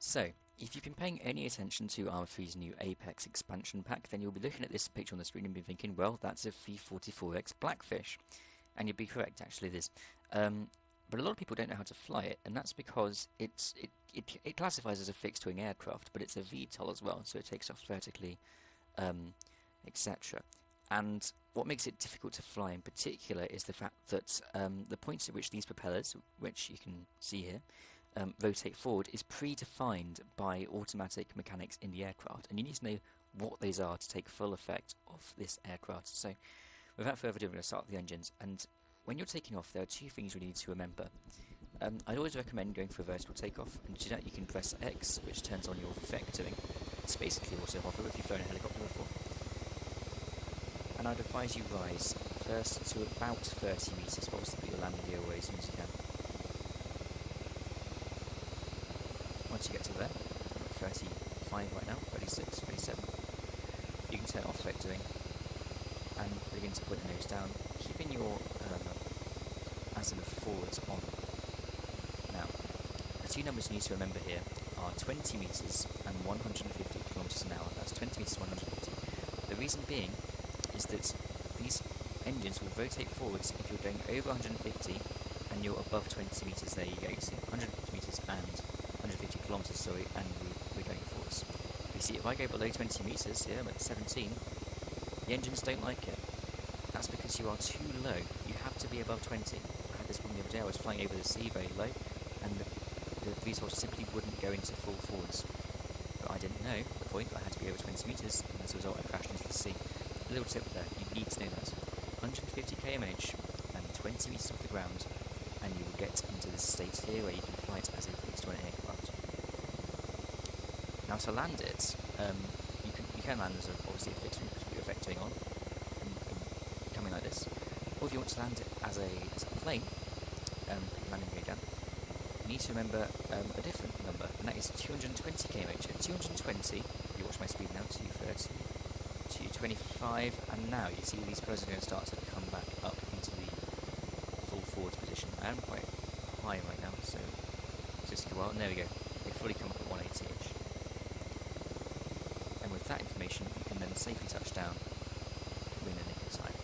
So, if you've been paying any attention to Arma 3's new Apex expansion pack, then you'll be looking at this picture on the screen and be thinking, well, that's a V44X Blackfish. And you'd be correct, actually, it is. But a lot of people don't know how to fly it, and that's because it classifies as a fixed-wing aircraft, but it's a VTOL as well, so it takes off vertically, etc. And what makes it difficult to fly in particular is the fact that the points at which these propellers, which you can see here, rotate forward is predefined by automatic mechanics in the aircraft, and you need to know what those are to take full effect of this aircraft. So without further ado, I'm going to start the engines, and when you're taking off there are two things you need to remember. I'd always recommend going for a vertical takeoff, and to do that you can press X, which turns on your vectoring. It's basically auto hover if you've flown a helicopter before. And I'd advise you rise first to about 30 metres, obviously put your landing gear away as soon as you can. Once you get to there, you're at 35 right now, 36, 37, you can turn off vectoring and begin to put the nose down, keeping your azimuth forwards on. Now, the two numbers you need to remember here are 20 metres and 150 kilometres an hour. That's 20 metres, 150. The reason being is that these engines will rotate forwards if you're going over 150 and you're above 20 metres. There you go, you see 150 metres and 150 kilometres, sorry, and we're going forwards. You see, if I go below 20 metres, here I'm at 17, the engines don't like it. That's because you are too low. You have to be above 20. I had this problem the other day. I was flying over the sea very low, and the VTOL simply wouldn't go into full forwards. But I didn't know at the point that I had to be over 20 metres, and as a result I crashed into the sea. A little tip there, you need to know that. 150 km/h and 20 metres off the ground, and you will get into this state here where you can fly it as a fixed-wing aircraft. Now to land it, you can land as obviously a fixed wing because you're vectoring on, and coming like this. Or if you want to land it as a plane, put your landing gear down, you need to remember a different number, and that is 220 km/h. At 220, you watch my speed now, 230, 225, and now you see these propellers are going to start to come back up into the full forwards position. I am quite high right now, so just go well, and there we go. They fully come up at 180-ish. And with that information, you can then safely touch down within a nick of time.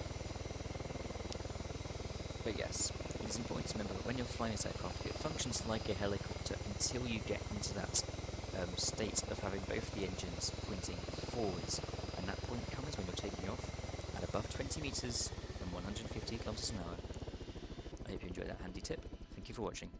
But yes, it is important to remember that when you're flying this aircraft, it functions like a helicopter until you get into that state of having both the engines pointing forwards. And that point comes when you're taking off at above 20 metres and 150 kilometres an hour. I hope you enjoyed that handy tip. Thank you for watching.